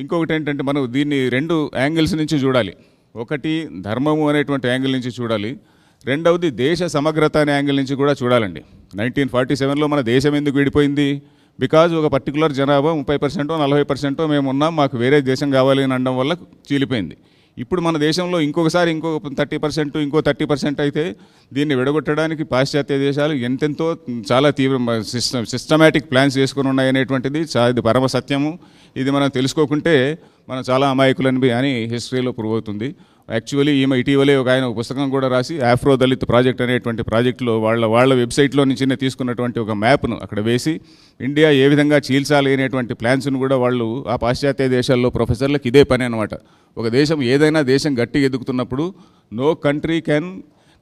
ఇంకొకటి ఏంటంటే మనం దీన్ని 2 యాంగిల్స్ నుంచి చూడాలి. ఒకటి ధర్మము అనేటువంటి యాంగిల్ నుంచి చూడాలి, రెండవది దేశ సమగ్రత అనే యాంగిల్ నుంచి కూడా చూడాలండి. 1947లో మన దేశం ఎందుకు విడిపోయింది? బికాజ్ ఒక పర్టికులర్ జనాభా 30% 40% మేము ఉన్నాం, మాకు వేరే దేశం కావాలి అని అనడం వల్ల చీలిపోయింది. ఇప్పుడు మన దేశంలో ఇంకొకసారి ఇంకో 30%, ఇంకో 30% అయితే దీన్ని విడగొట్టడానికి పాశ్చాత్య దేశాలు ఎంతెంతో చాలా తీవ్ర సిస్టమేటిక్ ప్లాన్స్ చేసుకుని ఉన్నాయనేటువంటిది ఇది పరమ సత్యము. ఇది మనం తెలుసుకోకుంటే మనం చాలా అమాయకులని అని హిస్టరీలో ప్రూవ్ అవుతుంది. యాక్చువల్లీ ఇటీవలే ఆయన ఒక పుస్తకం కూడా రాసి ఆఫ్రో దళిత్ ప్రాజెక్ట్ అనేటువంటి ప్రాజెక్టులో వాళ్ళ వెబ్సైట్లో నుంచి తీసుకున్నటువంటి ఒక మ్యాప్ను అక్కడ వేసి ఇండియా ఏ విధంగా చీల్చాలి అనేటువంటి ప్లాన్స్ను కూడా వాళ్ళు ఆ పాశ్చాత్య దేశాల్లో ప్రొఫెసర్లకు ఇదే పని అనమాట. ఒక దేశం ఏదైనా దేశం గట్టిగా ఎదుగుతున్నప్పుడు no country can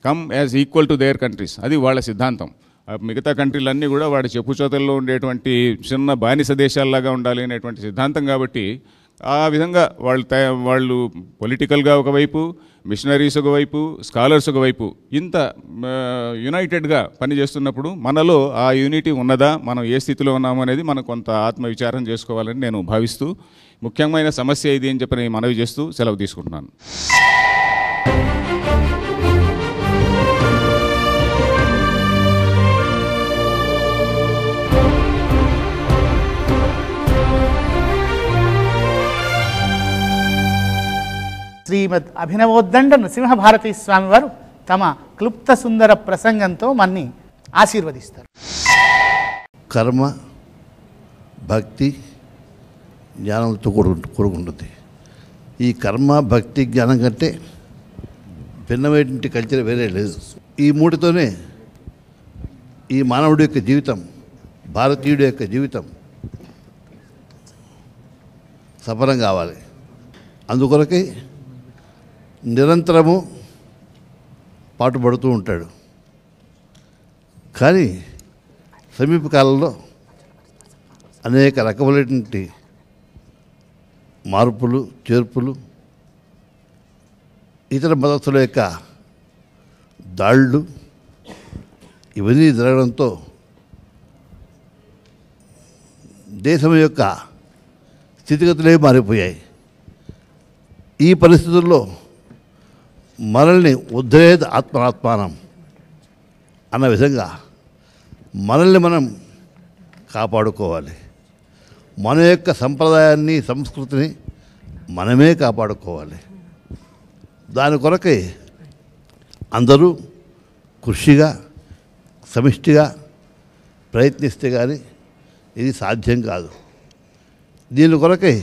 come as equal to their countries, అది వాళ్ళ సిద్ధాంతం. మిగతా కంట్రీలన్నీ కూడా వాడి చెప్పుచోతల్లో ఉండేటువంటి చిన్న బానిస దేశాల్లాగా ఉండాలి అనేటువంటి సిద్ధాంతం. కాబట్టి ఆ విధంగా వాళ్ళు పొలిటికల్గా ఒకవైపు, మిషనరీస్ ఒకవైపు, స్కాలర్స్ ఒకవైపు ఇంత యునైటెడ్గా పనిచేస్తున్నప్పుడు మనలో ఆ యూనిటీ ఉన్నదా, మనం ఏ స్థితిలో ఉన్నాము అనేది మనం కొంత ఆత్మవిచారం చేసుకోవాలని నేను భావిస్తూ ముఖ్యమైన సమస్య ఇది అని చెప్పి మనవి చేస్తూ సెలవు తీసుకుంటున్నాను. శ్రీమద్ అభినవోద్దండ నృసింహభారతీ స్వామి వారు తమ క్లుప్త సుందర ప్రసంగంతో మన్ని ఆశీర్వదిస్తారు. కర్మ, భక్తి, జ్ఞానంతో కూడుకుంటుంది. ఈ కర్మ, భక్తి, జ్ఞానం కంటే భిన్నమైనటువంటి కల్చర్ వేరే లేదు. ఈ మూడితోనే ఈ మానవుడి యొక్క జీవితం, భారతీయుడి యొక్క జీవితం సఫలం కావాలి. అందుకొరకే నిరంతరము పాటుపడుతూ ఉంటాడు. కానీ సమీప కాలంలో అనేక రకములైనటువంటి మార్పులు, చేర్పులు, ఇతర మతస్థుల యొక్క దాళ్ళు ఇవన్నీ జరగడంతో దేశం యొక్క స్థితిగతులే మారిపోయాయి. ఈ పరిస్థితుల్లో మనల్ని ఉద్ధరేద్ ఆత్మానం అన్న విధంగా మనల్ని మనం కాపాడుకోవాలి. మన యొక్క సంప్రదాయాన్ని, సంస్కృతిని మనమే కాపాడుకోవాలి. దాని కొరకై అందరూ కృషిగా, సమిష్టిగా ప్రయత్నిస్తే కానీ ఇది సాధ్యం కాదు. దీని కొరకై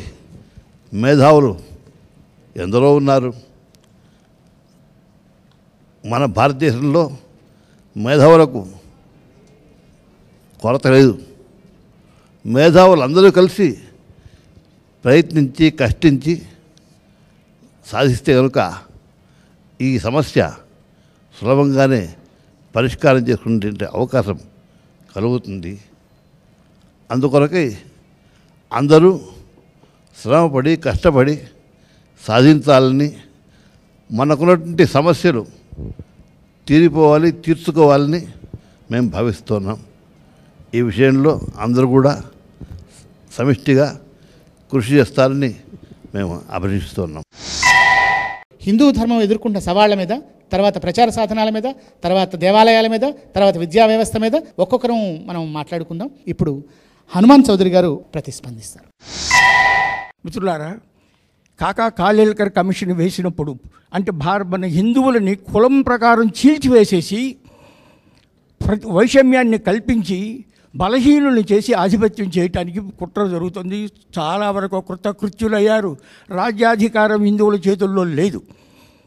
మేధావులు ఎందరో ఉన్నారు. మన భారతదేశంలో మేధావులకు కొరత లేదు. మేధావులు అందరూ కలిసి ప్రయత్నించి, కష్టించి సాధిస్తే కనుక ఈ సమస్య సులభంగానే పరిష్కారం చేసుకునే అవకాశం కలుగుతుంది. అందుకొరకై అందరూ శ్రమపడి, కష్టపడి సాధించాలని, మనకున్నటువంటి సమస్యలు తీరిపోవాలి, తీర్చుకోవాలని మేము భావిస్తున్నాం. ఈ విషయంలో అందరూ కూడా సమిష్టిగా కృషి చేస్తారని మేము అభిలషిస్తున్నాం. హిందూ ధర్మం ఎదుర్కొన్న సవాళ్ల మీద, తర్వాత ప్రచార సాధనాల మీద, తర్వాత దేవాలయాల మీద, తర్వాత విద్యా వ్యవస్థ మీద ఒక్కొక్కరం మనం మాట్లాడుకుందాం. ఇప్పుడు హనుమాన్ చౌదరి గారు ప్రతిస్పందిస్తారు. మిత్రులారా, కాకా కాలేల్కర్ కమిషన్ వేసినప్పుడు అంటే మన హిందువులని కులం ప్రకారం చీల్చివేసేసి వైషమ్యాన్ని కల్పించి బలహీనుల్ని చేసి ఆధిపత్యం చేయటానికి కుట్ర జరుగుతుంది. చాలా వరకు కృతకృత్యులయ్యారు. రాజ్యాధికారం హిందువుల చేతుల్లో లేదు.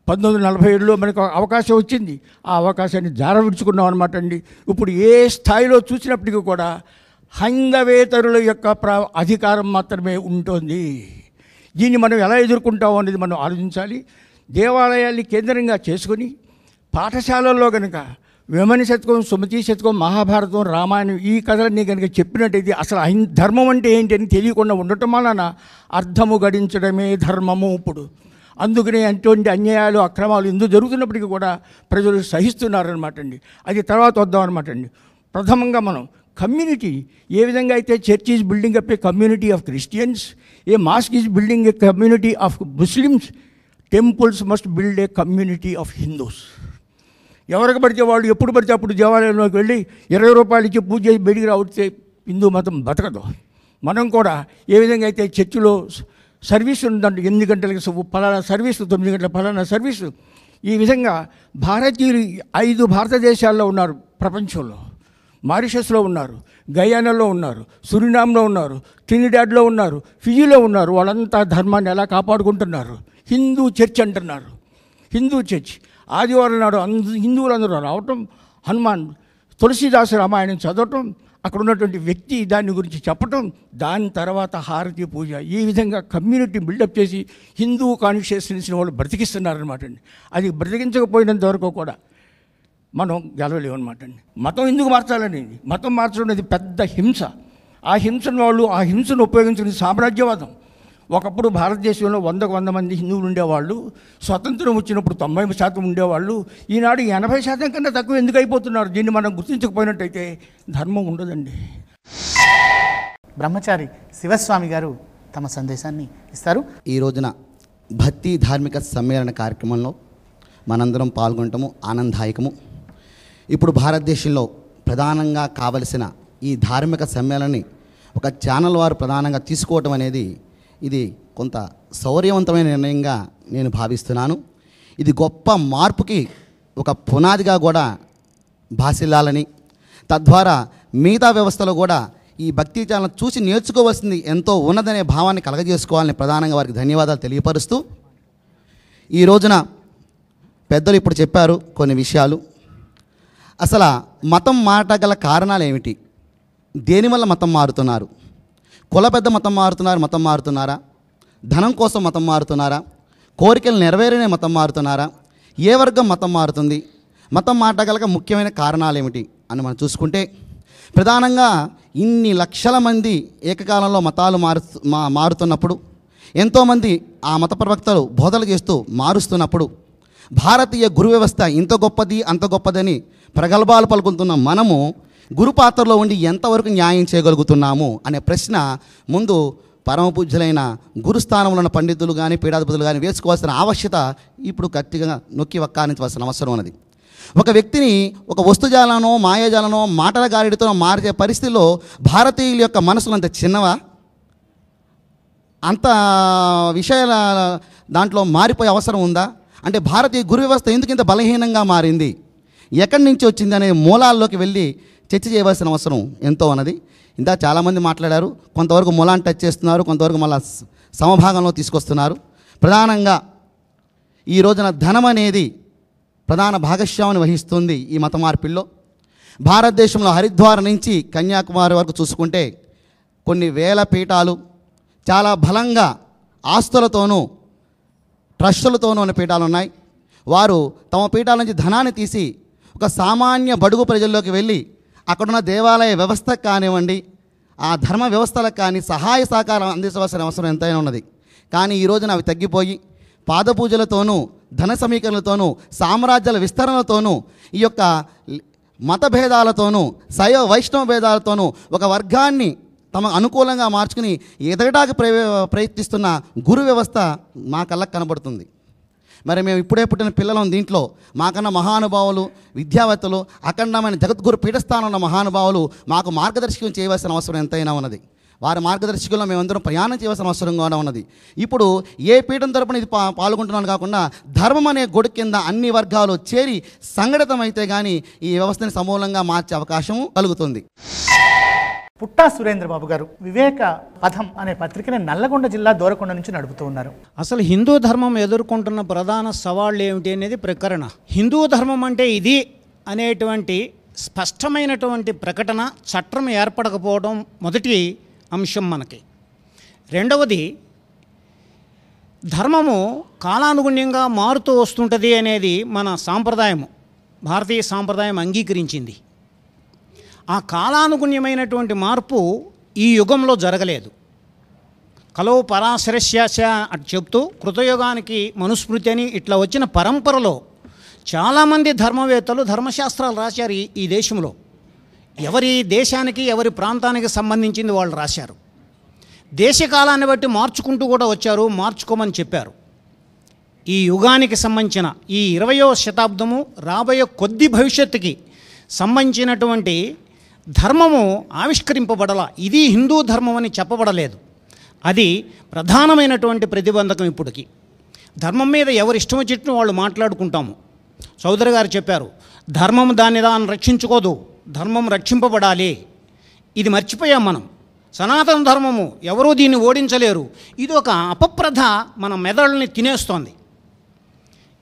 1947లో మనకు అవకాశం వచ్చింది. ఆ అవకాశాన్ని జారవిడుచుకున్నాం అనమాట అండి. ఇప్పుడు ఏ స్థాయిలో చూసినప్పటికీ కూడా హైందవేతరుల యొక్క అధికారం మాత్రమే ఉంటుంది. దీన్ని మనం ఎలా ఎదుర్కొంటాం అనేది మనం ఆలోచించాలి. దేవాలయాల్ని కేంద్రంగా చేసుకొని పాఠశాలల్లో కనుక వేమన శతకం, సుమతి శతకం, మహాభారతం, రామాయణం ఈ కథలన్నీ కనుక చెప్పినట్టయితే అసలు ధర్మం అంటే ఏంటి అని తెలియకుండా ఉండటం వలన అర్థము గడించడమే ధర్మము. ఇప్పుడు అందుకనే అటువంటి అన్యాయాలు, అక్రమాలు ఎందుకు జరుగుతున్నప్పటికీ కూడా ప్రజలు సహిస్తున్నారనమాట అండి. అది తర్వాత వద్దాం అనమాట అండి. ప్రథమంగా మనం కమ్యూనిటీ ఏ విధంగా అయితే church is building up A community of Christians, A mask is building A community of Muslims, temples must build a community of Hindus. ఎవరికి పడితే వాళ్ళు ఎప్పుడు పడితే అప్పుడు దేవాలయంలోకి వెళ్ళి 20 రూపాయలు ఇచ్చి పూజ చేసి బయటికి రావడితే హిందూ మతం బతకదు. మనం కూడా ఏ విధంగా అయితే చర్చిలో సర్వీస్ ఉందంటే 8 గంటలకి ఫలానా సర్వీసు, 9 గంటల ఫలానా సర్వీసు, ఈ విధంగా భారతీయులు 5 భారతదేశాల్లో ఉన్నారు ప్రపంచంలో. మారిషస్లో ఉన్నారు, గయానాలో ఉన్నారు, సురినామ్లో ఉన్నారు, ట్రినిడాడ్లో ఉన్నారు, ఫిజీలో ఉన్నారు. వాళ్ళంతా ధర్మాన్ని ఎలా కాపాడుకుంటున్నారు. హిందూ చర్చ్ అంటున్నారు. హిందూ చర్చ్ ఆదివారం నాడు హిందువులందరూ రావటం, హనుమాన్ తులసీదాసు రామాయణం చదవటం, అక్కడ ఉన్నటువంటి వ్యక్తి దాని గురించి చెప్పటం, దాని తర్వాత హారతి పూజ, ఈ విధంగా కమ్యూనిటీ బిల్డప్ చేసి హిందూ కాన్షియస్నెస్ని వాళ్ళు బ్రతికిస్తున్నారనమాట అండి. అది బ్రతికించకపోయినంత వరకు కూడా మనం గెలవలేమన్నమాట అండి. మతం ఎందుకు మార్చాలని? మతం మార్చడం అనేది పెద్ద హింస. ఆ హింసను వాళ్ళు ఆ హింసను ఉపయోగించుకునే సామ్రాజ్యవాదం. ఒకప్పుడు భారతదేశంలో 100 మంది హిందువులు ఉండేవాళ్ళు. స్వతంత్రం వచ్చినప్పుడు 90% ఉండేవాళ్ళు. ఈనాడు 80% కన్నా తక్కువ ఎందుకు అయిపోతున్నారు? దీన్ని మనం గుర్తించకపోయినట్టయితే ధర్మం ఉండదండి. బ్రహ్మచారి శివస్వామి గారు తమ సందేశాన్ని ఇస్తారు. ఈ రోజున భక్తి ధార్మిక సమ్మేళన కార్యక్రమంలో మనందరం పాల్గొనటము ఆనందదాయకము. ఇప్పుడు భారతదేశంలో ప్రధానంగా కావలసిన ఈ ధార్మిక సమ్మేళనాన్ని ఒక ఛానల్ వారు ప్రధానంగా తీసుకోవటం అనేది ఇది కొంత శౌర్యవంతమైన నిర్ణయంగా నేను భావిస్తున్నాను. ఇది గొప్ప మార్పుకి ఒక పునాదిగా కూడా భాసిల్లాలని, తద్వారా మిగతా వ్యవస్థలో కూడా ఈ భక్తి ఛానల్ చూసి నేర్చుకోవాల్సింది ఎంతో ఉన్నదనే భావాన్ని కలగజేసుకోవాలని ప్రధానంగా వారికి ధన్యవాదాలు తెలియపరుస్తూ, ఈ రోజున పెద్దలు ఇప్పుడు చెప్పారు కొన్ని విషయాలు. అసలు మతం మారగల కారణాలు ఏమిటి? దేనివల్ల మతం మారుతున్నారు? కుల పెద్ద మతం మారుతున్నారా? ధనం కోసం మతం మారుతున్నారా? కోరికలు నెరవేరనే మతం మారుతున్నారా? ఏ వర్గం మతం మారుతుంది? మతం మారగల ముఖ్యమైన కారణాలు ఏమిటి అని మనం చూసుకుంటే, ప్రధానంగా ఇన్ని లక్షల మంది ఏకకాలంలో మతాలు మారుతున్నప్పుడు, ఎంతోమంది ఆ మత ప్రవక్తలు బోధలు చేస్తూ మారుస్తున్నప్పుడు, భారతీయ గురు వ్యవస్థ ఇంత గొప్పది అంత గొప్పదని ప్రగల్భాలు పలుకుతున్న మనము గురు పాత్రలో ఉండి ఎంతవరకు న్యాయం చేయగలుగుతున్నాము అనే ప్రశ్న ముందు పరమ పూజ్యులైన గురుస్థానంలో ఉన్న పండితులు కానీ పీఠాధిపతులు కానీ వేసుకోవాల్సిన ఆవశ్యకత ఇప్పుడు గట్టిగా నొక్కి వక్కానించవలసిన అవసరం ఉన్నది. ఒక వ్యక్తిని ఒక వస్తుజాలనో మాయాజాలనో మాటల గారిడితో మార్చే పరిస్థితిలో భారతీయుల యొక్క మనసులు అంత చిన్నవా? అంత విషయాల దాంట్లో మారిపోయే అవసరం ఉందా? అంటే భారతీయ గురు వ్యవస్థ ఎందుకు ఇంత బలహీనంగా మారింది, ఎక్కడి నుంచి వచ్చింది అనే మూలాల్లోకి వెళ్ళి చర్చ చేయవలసిన అవసరం ఎంతో ఉన్నది. ఇందా చాలామంది మాట్లాడారు, కొంతవరకు మూలాన్ని టచ్ చేస్తున్నారు, కొంతవరకు మళ్ళీ సమభాగంలో తీసుకొస్తున్నారు. ప్రధానంగా ఈ రోజున ధనం అనేది ప్రధాన భాగస్వామిని వహిస్తుంది ఈ మత మార్పిల్లో. భారతదేశంలో హరిద్వార్ నుంచి కన్యాకుమారి వరకు చూసుకుంటే కొన్ని వేల పీఠాలు చాలా బలంగా ఆస్తులతోనూ ట్రస్టులతోనూ ఉన్న పీఠాలు ఉన్నాయి. వారు తమ పీఠాల నుంచి ధనాన్ని తీసి ఒక సామాన్య బడుగు ప్రజల్లోకి వెళ్ళి అక్కడున్న దేవాలయ వ్యవస్థకు కానివ్వండి, ఆ ధర్మ వ్యవస్థలకు కానీ సహాయ సహకారం అందించవలసిన అవసరం ఎంతైనా ఉన్నది. కానీ ఈ రోజున అవి తగ్గిపోయి పాదపూజలతోనూ ధన సమీకరణలతోనూ సామ్రాజ్యాల విస్తరణలతోనూ ఈ యొక్క మత భేదాలతోనూ శైవ వైష్ణవ భేదాలతోనూ ఒక వర్గాన్ని తమ అనుకూలంగా మార్చుకుని ఎదగడానికి ప్రయత్నిస్తున్న గురు వ్యవస్థ మా కళ్ళకు కనబడుతుంది. మరి మేము ఇప్పుడే పుట్టిన పిల్లలం, దీంట్లో మాకన్నా మహానుభావులు విద్యావేత్తలు అఖండమైన జగద్గురు పీఠస్థానం ఉన్న మహానుభావులు మాకు మార్గదర్శకం చేయవలసిన అవసరం ఎంతైనా ఉన్నది. వారి మార్గదర్శకుల్లో మేమందరం ప్రయాణం చేయవలసిన అవసరం కూడా ఉన్నది. ఇప్పుడు ఏ పీఠం తరపున ఇది పాల్గొంటున్నాను కాకుండా ధర్మం అనే గొడు కింద అన్ని వర్గాలు చేరి సంఘటితమైతే కానీ ఈ వ్యవస్థని సమూలంగా మార్చే అవకాశం కలుగుతుంది. పుట్టా సురేంద్రబాబు గారు వివేక పథం అనే పత్రికని నల్లగొండ జిల్లా దూరకొండ నుంచి నడుపుతూ ఉన్నారు. అసలు హిందూ ధర్మం ఎదుర్కొంటున్న ప్రధాన సవాళ్ళు ఏమిటి అనేది ప్రకరణ. హిందూ ధర్మం అంటే ఇది అనేటువంటి స్పష్టమైనటువంటి ప్రకటన, చట్టం ఏర్పడకపోవడం మొదటి అంశం మనకి. రెండవది, ధర్మము కాలానుగుణ్యంగా మారుతూ వస్తుంటుంది అనేది మన సాంప్రదాయము, భారతీయ సాంప్రదాయం అంగీకరించింది. ఆ కాలానుగుణ్యమైనటువంటి మార్పు ఈ యుగంలో జరగలేదు. కలో పరాశరస్యాశ అని చెప్తూ కృతయుగానికి మనుస్మృతి అని ఇట్లా వచ్చిన పరంపరలో చాలామంది ధర్మవేత్తలు ధర్మశాస్త్రాలు రాశారు ఈ దేశంలో. ఎవరి దేశానికి ఎవరి ప్రాంతానికి సంబంధించింది వాళ్ళు రాశారు. దేశకాలాన్ని బట్టి మార్చుకుంటూ కూడా వచ్చారు, మార్చుకోమని చెప్పారు. ఈ యుగానికి సంబంధించిన ఈ 20వ శతాబ్దము రాబోయే కొద్ది భవిష్యత్తుకి సంబంధించినటువంటి ధర్మము ఆవిష్కరింపబడాల. ఇది హిందూ ధర్మం అని చెప్పబడలేదు. అది ప్రధానమైనటువంటి ప్రతిబంధకం. ఇప్పటికి ధర్మం మీద ఎవరు ఇష్టం వచ్చినట్టు వాళ్ళు మాట్లాడుకుంటాము. చౌదరి గారు చెప్పారు, ధర్మం దాన్ని రక్షించుకోదు, ధర్మం రక్షింపబడాలి. ఇది మర్చిపోయాం మనం. సనాతన ధర్మము ఎవరూ దీన్ని ఓడించలేరు. ఇది ఒక అపప్రథ మన మెదడుని తినేస్తోంది,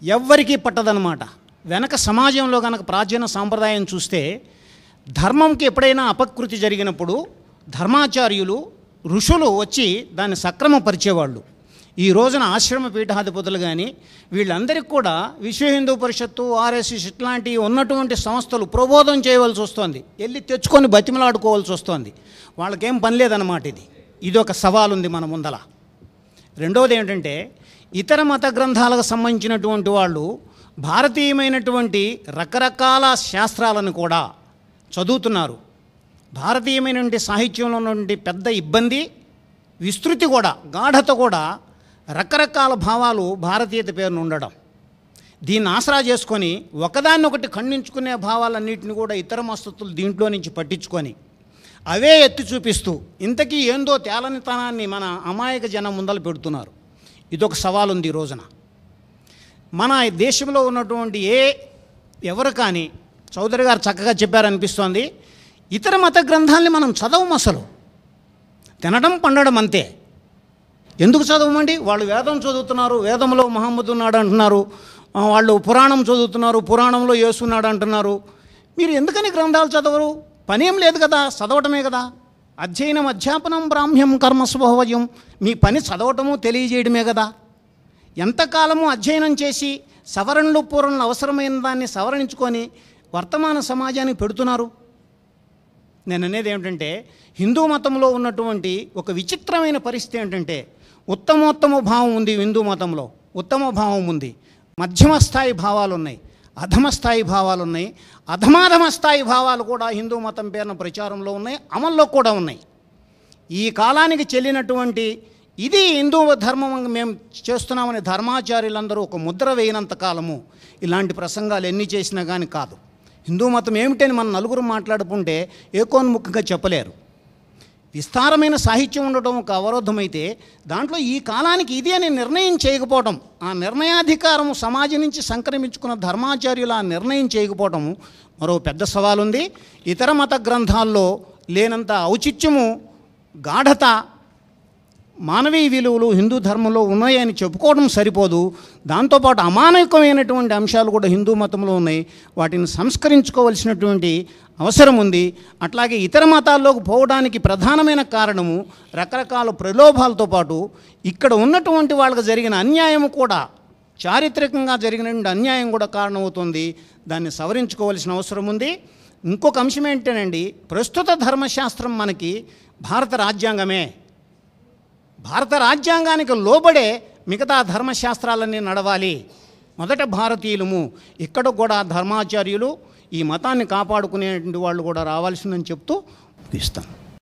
ఎవ్వరికీ పట్టదనమాట. వెనక సమాజంలో కనుక ప్రాచీన సాంప్రదాయం చూస్తే ధర్మంకి ఎప్పుడైనా అపకృతి జరిగినప్పుడు ధర్మాచార్యులు, ఋషులు వచ్చి దాన్ని సక్రమపరిచేవాళ్ళు. ఈ రోజున ఆశ్రమ పీఠాధిపతులు కానీ వీళ్ళందరికీ కూడా విశ్వ హిందూ పరిషత్తు, ఆర్ఎస్ఎస్ ఇట్లాంటివి ఉన్నటువంటి సంస్థలు ప్రబోధం చేయవలసి వస్తుంది, వెళ్ళి తెచ్చుకొని బతిమలాడుకోవాల్సి వస్తుంది. వాళ్ళకేం పని లేదన్నమాట. ఇది ఒక సవాలు ఉంది మన ముందల. రెండవది ఏంటంటే, ఇతర మత గ్రంథాలకు సంబంధించినటువంటి వాళ్ళు భారతీయమైనటువంటి రకరకాల శాస్త్రాలను కూడా చదువుతున్నారు. భారతీయమైనటువంటి సాహిత్యంలో ఉన్నటువంటి పెద్ద ఇబ్బంది, విస్తృతి కూడా, గాఢత కూడా రకరకాల భావాలు భారతీయత పేరును ఉండడం. దీన్ని ఆసరా చేసుకొని ఒకదాన్నొకటి ఖండించుకునే భావాలన్నింటినీ కూడా ఇతర మస్తత్తులు దీంట్లో నుంచి పట్టించుకొని అవే ఎత్తి చూపిస్తూ ఇంతకీ ఏందో తేలనితనాన్ని మన అమాయక జనం ముందలు పెడుతున్నారు. ఇదొక సవాలు ఉంది ఈ రోజున. మన దేశంలో ఉన్నటువంటి ఎవరు కానీ, చౌదరి గారు చక్కగా చెప్పారనిపిస్తోంది, ఇతర మత గ్రంథాలని మనం చదవము. అసలు తినడం పండడం అంతే. ఎందుకు చదవమండి? వాళ్ళు వేదం చదువుతున్నారు, వేదంలో మహమ్మద్ ఉన్నాడు అంటున్నారు. వాళ్ళు పురాణం చదువుతున్నారు, పురాణంలో యేసు ఉన్నాడు అంటున్నారు. మీరు ఎందుకని గ్రంథాలు చదవరు? పనేం లేదు కదా, చదవటమే కదా. అధ్యయనం అధ్యాపనం బ్రాహ్మ్యం కర్మ స్వభావయం. మీ పని చదవటము, తెలియజేయడమే కదా. ఎంతకాలము అధ్యయనం చేసి సవరణలు పూరణలు అవసరమైన దాన్ని సవరించుకొని వర్తమాన సమాజానికి పెడుతున్నారు. నేను అనేది ఏమిటంటే, హిందూ మతంలో ఉన్నటువంటి ఒక విచిత్రమైన పరిస్థితి ఏంటంటే, ఉత్తమోత్తమ భావం ఉంది హిందూ మతంలో, ఉత్తమ భావం ఉంది, మధ్యమ స్థాయి భావాలు ఉన్నాయి, అధమ స్థాయి భావాలు ఉన్నాయి, అధమాధమ స్థాయి భావాలు కూడా హిందూ మతం పేరున ప్రచారంలో ఉన్నాయి, అమల్లో కూడా ఉన్నాయి. ఈ కాలానికి చెల్లినటువంటి ఇది హిందూ ధర్మం మేము చేస్తున్నామని ధర్మాచార్యులందరూ ఒక ముద్ర వేయనంత కాలము ఇలాంటి ప్రసంగాలు ఎన్ని చేసినా కానీ కాదు. హిందూ మతం ఏమిటని మనం నలుగురు మాట్లాడుకుంటే ఏకోన్ముఖంగా చెప్పలేరు. విస్తారమైన సాహిత్యం ఉండటం ఒక అవరోధమైతే దాంట్లో ఈ కాలానికి ఇది అని నిర్ణయం చేయకపోవటం, ఆ నిర్ణయాధికారం సమాజం నుంచి సంక్రమించుకున్న ధర్మాచార్యులు ఆ నిర్ణయం చేయకపోవటం మరో పెద్ద సవాలు ఉంది. ఇతర మత గ్రంథాల్లో లేనంత ఔచిత్యము, గాఢత, మానవీయ విలువలు హిందూ ధర్మంలో ఉన్నాయని చెప్పుకోవడం సరిపోదు. దాంతోపాటు అమానవికమైనటువంటి అంశాలు కూడా హిందూ మతంలో ఉన్నాయి. వాటిని సంస్కరించుకోవలసినటువంటి అవసరం ఉంది. అట్లాగే ఇతర మతాల్లోకి పోవడానికి ప్రధానమైన కారణము రకరకాల ప్రలోభాలతో పాటు ఇక్కడ ఉన్నటువంటి వాళ్ళకి జరిగిన అన్యాయం కూడా, చారిత్రకంగా జరిగినటువంటి అన్యాయం కూడా కారణమవుతుంది. దాన్ని సవరించుకోవాల్సిన అవసరం ఉంది. ఇంకొక అంశం ఏంటండి, ప్రస్తుత ధర్మశాస్త్రం మనకి భారత రాజ్యాంగమే. భారత రాజ్యాంగానికి లోబడే మిగతా ధర్మశాస్త్రాలన్నీ నడవాలి. మొదట భారతీయులము, ఇక్కడ కూడా ధర్మాచార్యులు ఈ మతాన్ని కాపాడుకునేటువంటి వాళ్ళు కూడా రావాల్సిందని చెప్తూ ఇస్తాను.